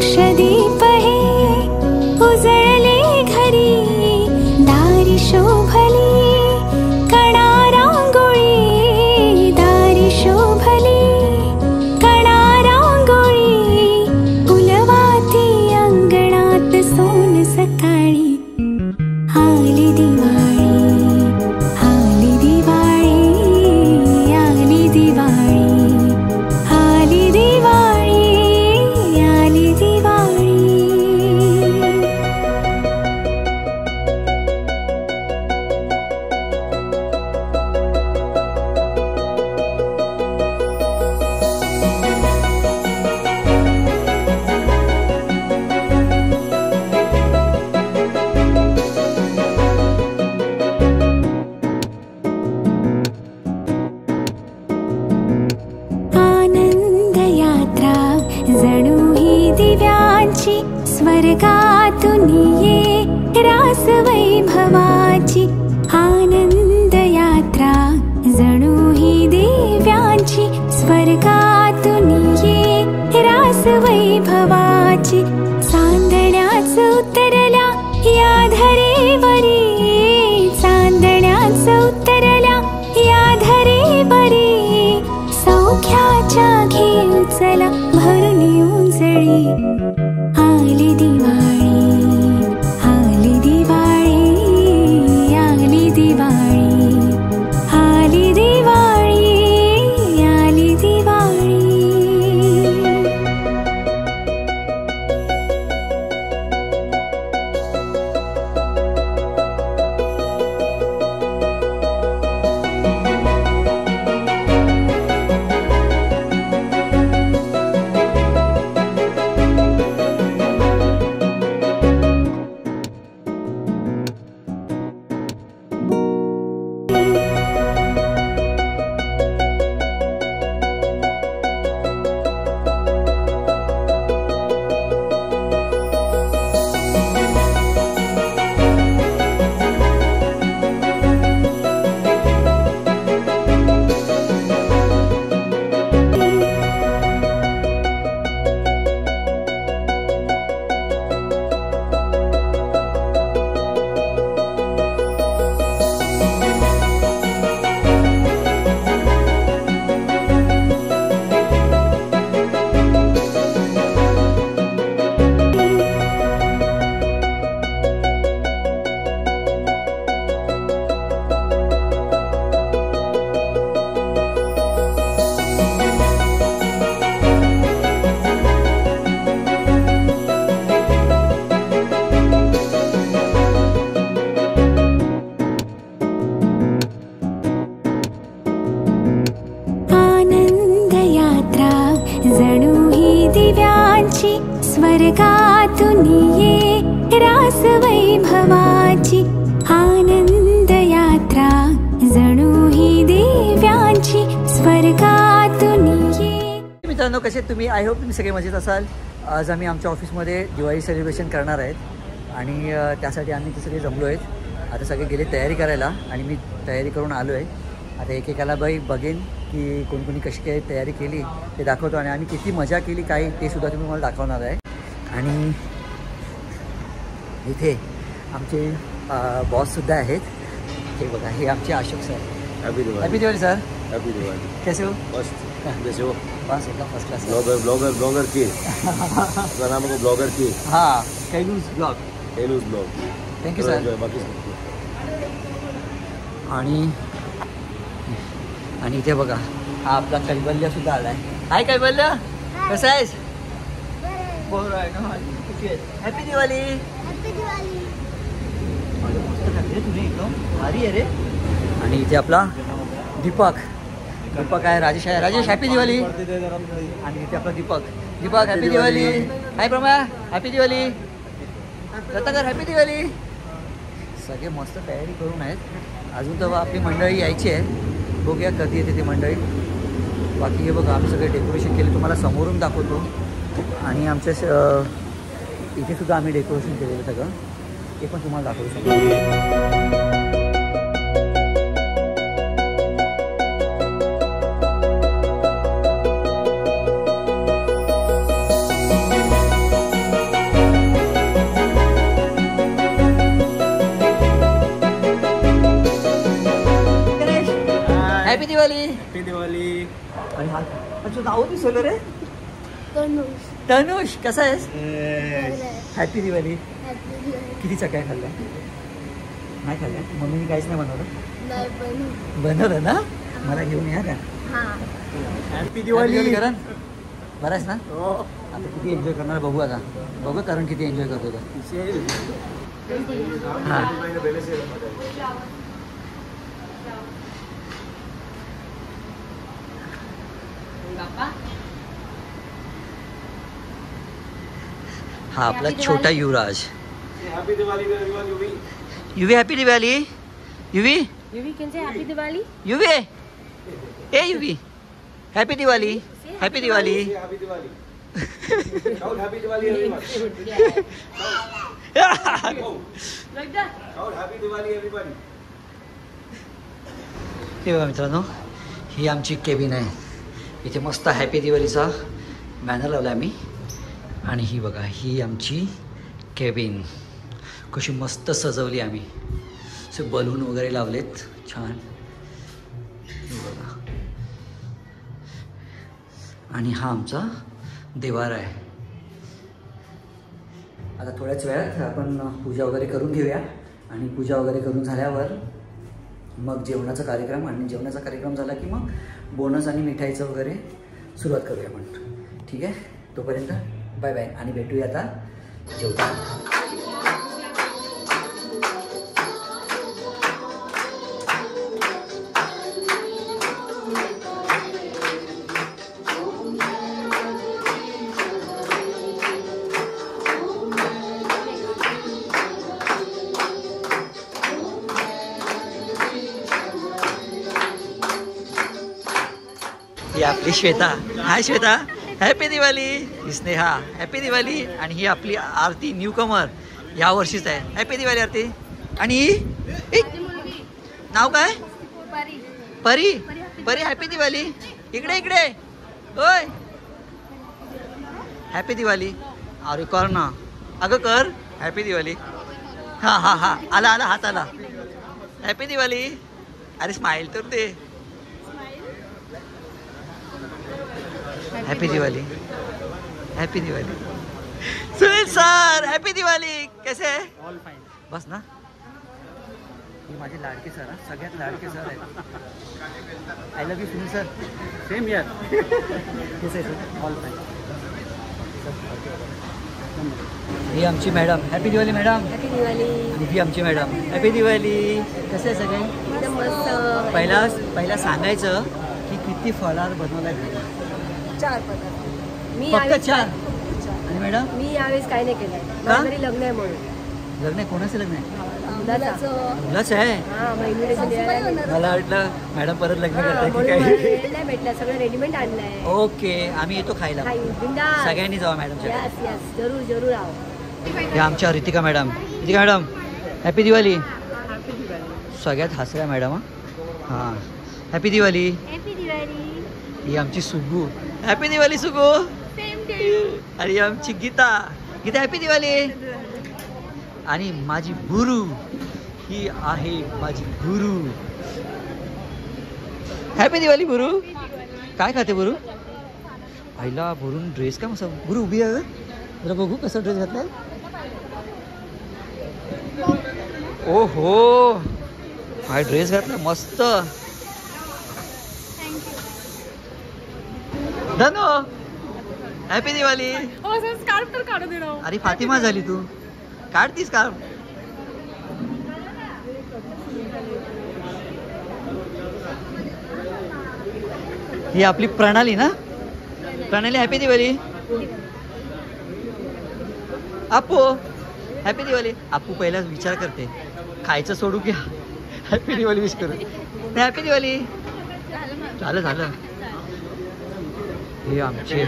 लक्षदीप हे उजळले घरी, दारी शोभली कणा रांगोळी, दारी शोभली कणा रांगोळी, फुलवाती अंगणात सोन सकाळी, आली दिवाळी, आली दिवाळी, आली दिवाळी, आली दिवाळी, आली दिवाळी. आनंद यात्रा जणू ही दिव्यांची, स्वर्गातून ये रास वैभवाची. आनंद यात्रा जणू ही दिव्यांची, स्वर्गातून ये रास वैभवाची. चांदण्याच उतरल्या या धरेवरी, चांदण्याच उतरल्या या धरेवरी, सौख्याच्या घेऊ चला भरून उजळी, आली दिवाळी, आली दिवाळी, आली दिवाळी, आली दिवाळी, आली दिवाळी. आनंद यात्रा जणू ही दिव्यांची, स्वर्गातून ये रास वैभवाची. आनंद यात्रा जणू ही दिव्यांची, स्वर्गातून ये. मित्रांनो, कसे आहेत तुम्ही? आय होप तुम्ही सगळे मजेत असाल. आज आम्ही आमच्या ऑफिसमध्ये दिवाळी सेलिब्रेशन करणार आहेत आणि त्यासाठी आम्ही ते सगळे जमलो आहेत. आता सगळे गेले तयारी करायला आणि मी तयारी करून आलो आहे. आता एकेकाला बघेन की कोणी कशी काय तयारी केली ते दाखवतो आणि आम्ही किती मजा केली काय ते सुद्धा तुम्ही मला दाखवणार आहे. आणि इथे आमचे बॉससुद्धा आहेत. हे बघा, हे आमचे Ashok sir. Happy Diwali. Happy Diwali sir. Happy Diwali. कैसे हो? मस्त. कैसे हो? बस एकदम फर्स्ट क्लास. ब्लॉगर की आपका नाम है ब्लॉगर की. हाँ, कैलूस ब्लॉग. कैलूस ब्लॉग. Thank you sir. आणि इथे बघा, हा आपला कैबल्य सुद्धा आलाय. हाय कैबल्य, कसं आहेस? बरं आहे ना. हॅपी दिवाळी. हॅपी दिवाळी. मस्त घातले तुम्ही, एकदम भारी आहे रे. आणि इथे आपला दीपक आहे, राजेश आहे. राजेश हॅपी दिवाळी. आणि इथे आपला दीपक हॅपी दिवाळी. हाय प्रमा, हॅपी दिवाळी. रत्नाकर हॅपी दिवाळी. सगळे मस्त तयारी करून आहेत. अजून तर आपली मंडळी यायची आहे, बघूया कधी येते ती मंडळी. बाकी हे बघा, आम्ही सगळे डेकोरेशन केले, तुम्हाला समोरून दाखवतो. आणि आमच्या इथे सुद्धा आम्ही डेकोरेशन केलेलं सगळं, ते पण तुम्हाला दाखवू शकतो. हॅपी दिवाळी. हॅपी दिवाळी. आणि हा अच्छा नाव दिसवलं रे. तनुष. तनुष कसा आहेस. बरं. हॅपी दिवाळी. हॅपी दिवाळी. किती चकाय खाल्ल्या. नाही खाल्ल्या मम्मीने काहीच नाही बनवलं. नाही पण. बनवलं ना मला घेऊन या का. हां. हॅपी दिवाळी. करण बरं आहेस ना. हो. आता किती एन्जॉय करणार बघू आता. बघू करण किती एन्जॉय करतो तो. हां हा आपला छोटा Yuvraj. Happy Diwali Yuvi. Yuvi happy Diwali. Yuvi You can say happy Diwali. Yuvi ए Yuvi happy Diwali. Happy Diwali. Happy Diwali. Shout happy Diwali everyone. Like that. Shout happy Diwali everybody. हे बघा मित्रांनो ही आमची केबिन आहे. इथे मस्त हॅपी दिवाळीचा बॅनर लावला आम्ही. आणि ही बघा ही आमची केबिन कशी मस्त सजवली आम्ही. असे बलून वगैरे लावलेत छान. हे बघा आणि हा आमचा देवार आहे. आता थोड्याच वेळात आपण पूजा वगैरे करून घेऊया. आणि पूजा वगैरे करून झाल्यावर मग जेवणाचा कार्यक्रम. आणि जेवणाचा कार्यक्रम झाला की मग बोनस आणि मिठाईचं वगैरे सुरुवात करूया आपण. ठीक आहे तोपर्यंत बाय बाय आणि भेटूया आता जेवताना. ही आपली श्वेता. हाय श्वेता हॅपी दिवाळी. ही स्नेहा हॅपी दिवाळी. आणि ही आपली आरती न्यू कमर या वर्षीच आहे. हॅपी दिवाळी आरती. आणि ही नाव काय परी. परी हॅपी दिवाळी. इकडे इकडे होय हॅपी दिवाळी. अरे कर ना अगं कर हॅपी दिवाळी. हां हां हां आला आला हात आला. हॅपी दिवाळी. अरे स्माईल तर दे. Happy Diwali. Happy Diwali. Sunil sir happy Diwali. कैसे आहे. All fine. बस ना. हे माझे लाडके सर. सगळ्यात लाडके सर आहेत. I love you Sunil sir. Same here. कैसे आहे सर. All fine. ही आमची madam happy Diwali madam. Happy Diwali. आणि ही आमची मॅडम हॅपी दिवाळी. कसे आहे सगळे. एकदम मस्त. पहिला सांगायचं की किती फराळ बनवलाय. 4 पदार्थ. मी फक्त यावेळेस 4. चार. आणि मॅडम मी यावेळेस काही नाही केलं. माझ्या घरी लग्न आहे म्हणून. लग्न आहे. कोणाचं लग्न आहे. मुलाचं. मुलाच आहे. हां महिन्याने मला वाटलं मॅडम परत लग्न करताय की म्हणून काय. मला वेळ नाही भेटला. सगळं रेडीमेड आणलंय. ओके आम्ही येतो खायला. बिंदास. सगळ्यांनी जावा मॅडमच्या. यस यस जरूर जरूर आहो. हे आमच्या Ritika madam. Ritika madam happy Diwali. सगळ्यात हसऱ्या मॅडम. हां हॅपी दिवाळी. हॅपी दिवाळी. ही आमची सुगू हॅपी दिवाळी सुगू. आणि आमची गीता. गीता हॅपी दिवाळी. आणि माझी गुरु ही आहे माझी गुरु. हॅपी दिवाळी गुरु. काय खाते गुरु. आईला भरून ड्रेस का मस्त. गुरु उभी आहे जरा बघू कसा ड्रेस घातलाय. ओ हो हा ड्रेस घातला मस्त. धनो हॅपी दिवाळी. स्कार्फ तर काढू दे ना. अरे फातिमा झाली तू. काढ ती स्कार्फ. ही आपली प्रणाली ना. प्रणाली हॅपी दिवाळी. आपू हॅपी दिवाळी. आपू पहिला विचार करते खायचं सोडू की हॅपी दिवाळी विश करू. हॅपी दिवाळी. झालं झालं. हे आमचे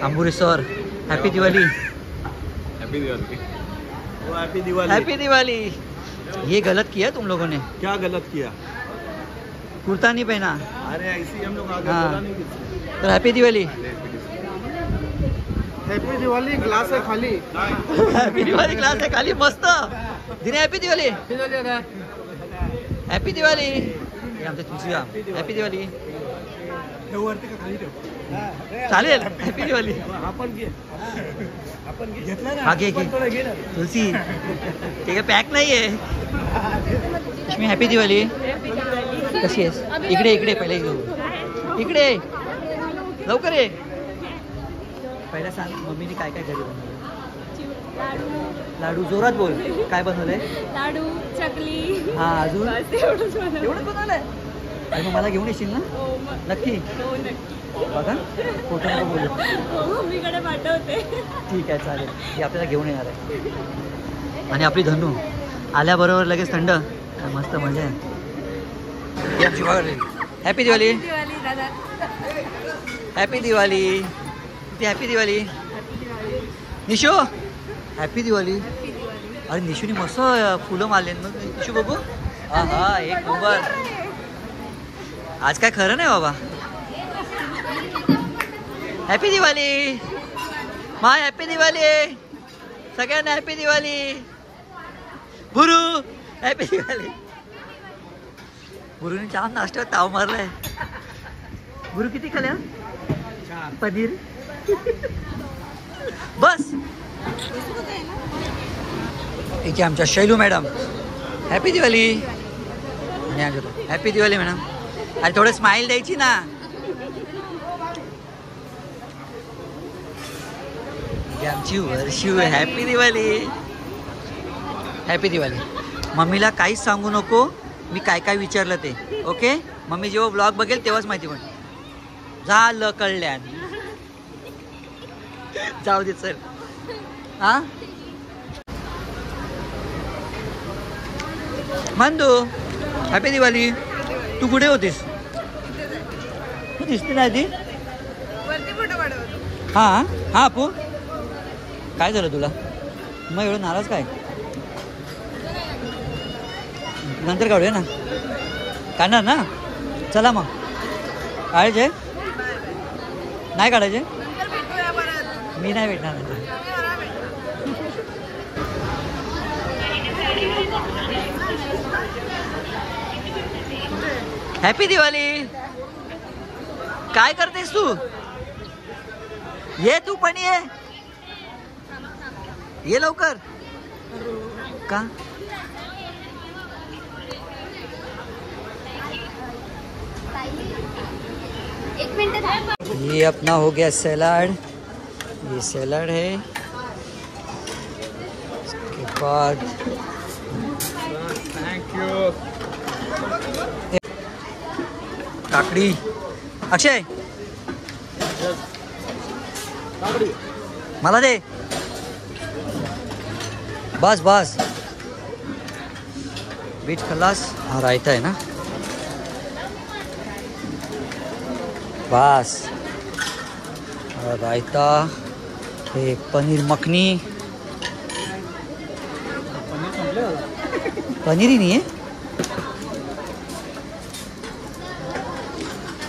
Ambure sir happy Diwali. Happy Diwali. Happy Diwali. Happy Diwali. ये गलत किया तुम लोगों ने. क्या गलत किया. कुर्ता नहीं पहना. अरे ऐसे ही हम लोग आगे हाँ. बोला नहीं किसी. तो happy Diwali. Happy Diwali. Glass है खाली. हैप्पी दिवाली क्लास है खाली मस्त. दिने हैप्पी दिवाली. हैप्पी दिवाली. आमच्या तुळशीला हॅपी दिवाळी. वरती का खाली ठेव. चालेल हॅपी दिवाळी. आपण घे. आपण घेतला ना. हा घे घे थोडं घे ना. तुलसी ते काय पॅक नाहीये. लक्ष्मी हॅपी दिवाळी. कशी आहेस? इकडे इकडे पहिले इकडे लवकर ये. पहिला सांग मम्मीने काय काय घरी बनवलं. लाडू जोरात बोल. काय बनवलंय? लाडू चकली. हा अजून एवढंच एवढंच बनवलंय. आणि मग मला घेऊन येशील ना नक्की. बघा फोटो नको बोलू. मम्मीकडे पाठवते. ठीक आहे चालेल. ही आपल्याला घेऊन येणार आहे. आणि आपली धनू आल्याबरोबर लगेच थंड. मस्त मजा आहे. हॅपी दिवाळी. हॅपी दिवाळी. ती हॅपी दिवाळी. निशू हॅपी दिवाळी. अरे निशूने मस्त फुलं मारले ना निशू बघू. हा हा एक नंबर. आज काय खरं नाही बाबा. हॅपी दिवाळी. माय हॅपी दिवाळी. सगळ्यांना हॅपी दिवाळी. गुरु हॅपी दिवाळी. गुरुने छान नाश्त्यावर ताव मारलाय. गुरु किती खाल्या? पनीर. बस इथे आमच्या Shailu madam happy Diwali. Happy Diwali madam. अरे थोडं स्माइल द्यायची ना. आमची वर्षू हॅपी दिवाळी. हॅपी दिवाळी. मम्मीला काहीच सांगू नको मी काय काय विचारलं ते. ओके मम्मी जेव्हा ब्लॉग बघेल तेव्हाच माहिती पण. झालं कळल्यान. जाऊ दे चल. हा मंदू हॅपी दिवाळी. तू कुठे होतीस? तू दिसते नाही ती. हा हा अपू काय झालं तुला मग एवढं नाराज काय? नंतर काढूया ना. काढणार ना. चला मग काढायचे नाही काढायचे. मी नाही भेटणार. हॅपी दिवाळी. काय करतेस तू? ये तू पण ये लवकर. का ये अपना हो गया सैलाड. ये सैलाड है. उसके बाद थैंक यू. काकड़ी. अक्षय मला दे. बस बस बीट खलास. हा रायता है ना. बस रायता. हे पनीर मखनी. पनीर ही नाही आहे.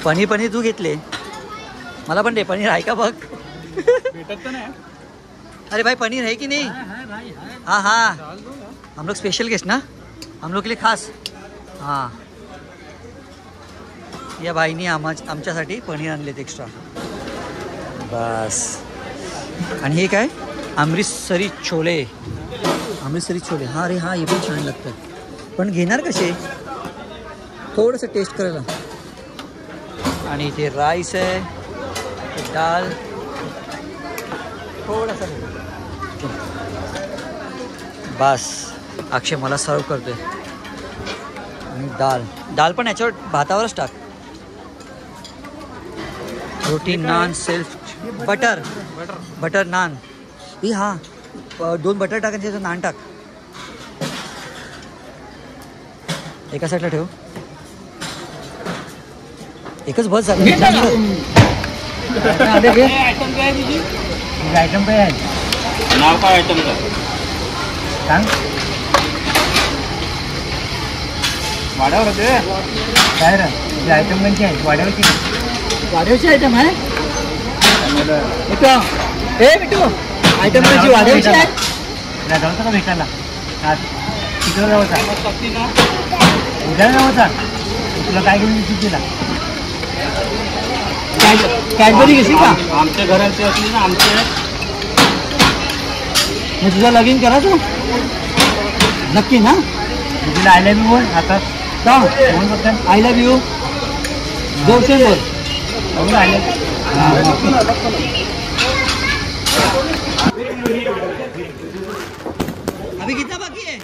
पनीर तू घेतले. मला पण दे पनीर आहे का बघ. भेटत तर नाही. अरे भाई पनीर है कि नहीं? हाँ हाँ हम लोग स्पेशल गेस्ट ना. हम लोग के लिए खास. हाँ या बाईनी आमच्यासाठी पनीर आणलेत एक्स्ट्रा. बस. आणि हे काय अमृतसरी छोले. अमृतसरी छोले. हाँ अरे हाँ ये पण छान लागतात. पण घेणार कसे थोडंसं टेस्ट करायला. आणि इथे राईस आहे. डाल थोडासा. बस अक्षय मला सर्व करतोय. आणि दाल पण याच्यावर भातावरच टाक. रोटी नान सेल्फ बटर नान. ही हा 2 बटर टाक आणि त्याचं नान टाक. एका साईडला ठेव. एकच बस झालं. आयटम काय आहे? नाव काय आयटमचं सांग. वाड्यावर होते काय रे आयटम कोणची आहे? वाड्यावरची आयटम आहे. मिठू आयटम कोणची वाड्यावरची आहे? जाऊचा का भेटायला? आज तिकडं जाऊचा. उद्या जाऊचा. तुला काय घेऊन तिला कॅडबरी घेशील का? आमच्या घराची असली ना आमचे मी तुझं लगीन करा तू नक्की ना. तिला आय लव्ह यू बोल आता आय लव्ह यू जोरशे बोल. आय लव्ह अभी कितना बाकी है?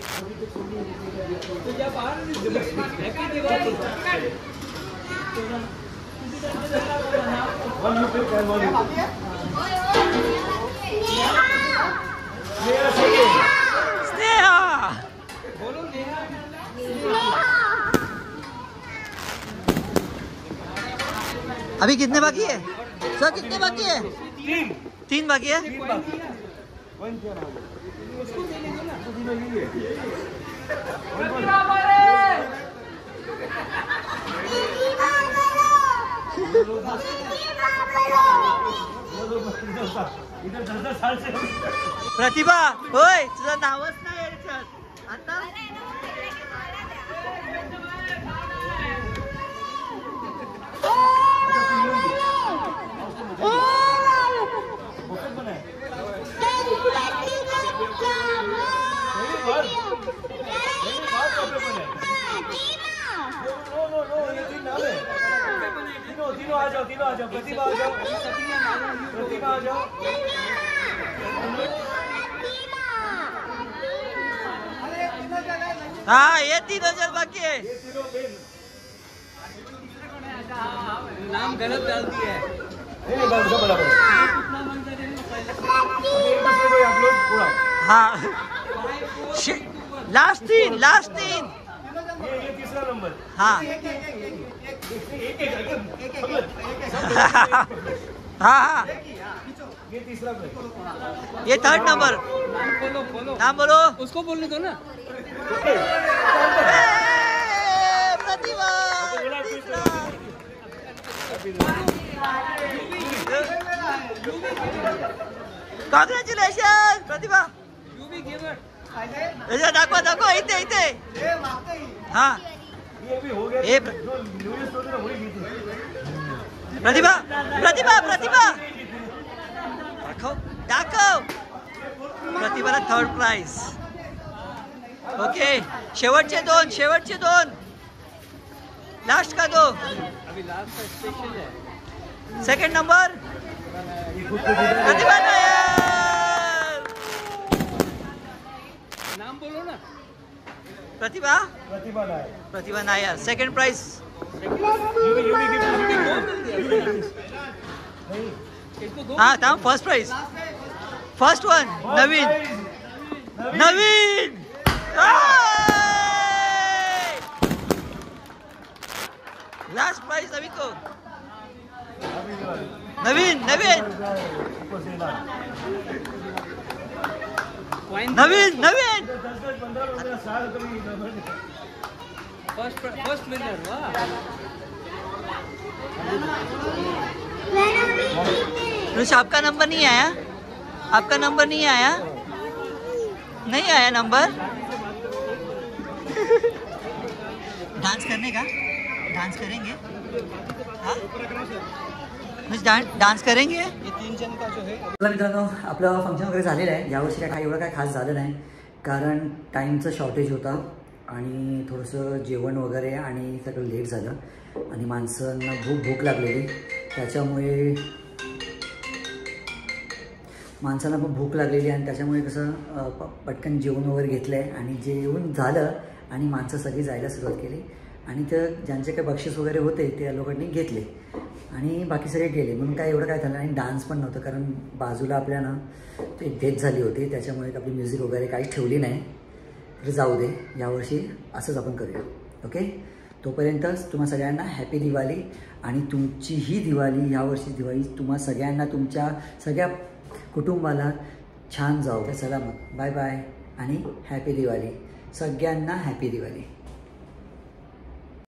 स्नेहा अभी कितने बाकी है सर? कितने बाकी है? तीन बाकी है. प्रतिभा होय तुझं नावच नाही याच्यात आता. तीनों आ जाओ. प्रतिभा आ जाओ. प्रतिभा आ जाओ. हाँ ये तीनों जन बाकी है. नाम गलत डाल दिया है. नहीं बड़ा आप लोग पूरा. हाँ लास्ट तीन ये तीसरा नंबर. हाँ हाँ हाँ ये तीसरा नंबर. ये थर्ड नंबर. नाम बोलो. उसको बोलने दो ना. प्रतिभा कॉंग्रॅच्युलेशन प्रतिभा. दाखवा इथे हा ये अभी हो गया. ये जो न्यूज़ होती है वही जीती. प्रतिभा दाखव प्रतिभाला थर्ड प्राइज. ओके शेवटचे दोन लास्ट का दो. अभी लास्ट का स्पेशल है. सेकंड नंबर प्रतिभा नायर. नाम बोलो ना. प्रतिभा नायर सेकंड प्राइज. हाँ था फर्स्ट प्राइज. फर्स्ट वन नवीन. लास्ट प्राइज अभी तो नवीन. First winner. वाह. आपका नंबर नहीं आया. नहीं आया नंबर. डांस करने का. डांस करेंगे. हाँ डान्स करेंगे. ये 3 जन का जो है. मित्रांनो आपलं फंक्शन वगैरे झालेलं आहे. यावर्षी काय एवढं काय खास झालं नाही कारण टाईमचं शॉर्टेज होता आणि थोडंसं जेवण वगैरे आणि सगळं लेट झालं आणि माणसांना भूक लागलेली. त्याच्यामुळे माणसांना पण भूक लागलेली आणि त्याच्यामुळे कसं पटकन जेवण वगैरे घेतलं आहे आणि जेवण झालं आणि माणसं सगळी जायला सुरुवात केली आणि तर ज्यांचे काही बक्षीस वगैरे होते त्या लोकांनी घेतले आणि बाकी सगळे गेले. म्हणून काय एवढं काय झालं आणि डान्स पण नव्हतं कारण बाजूला आपल्याला एक डेथ झाली होती त्याच्यामुळे आपली म्युझिक वगैरे काही ठेवली नाही. तर जाऊ दे यावर्षी असंच आपण करूया. ओके तोपर्यंत तुम्हा सगळ्यांना हॅपी दिवाळी आणि तुमची ही दिवाळी यावर्षी दिवाळी तुम्हा सगळ्यांना तुमच्या सगळ्या कुटुंबाला छान जाऊ. चला मग बाय बाय आणि हॅपी दिवाळी सगळ्यांना. हॅपी दिवाळी.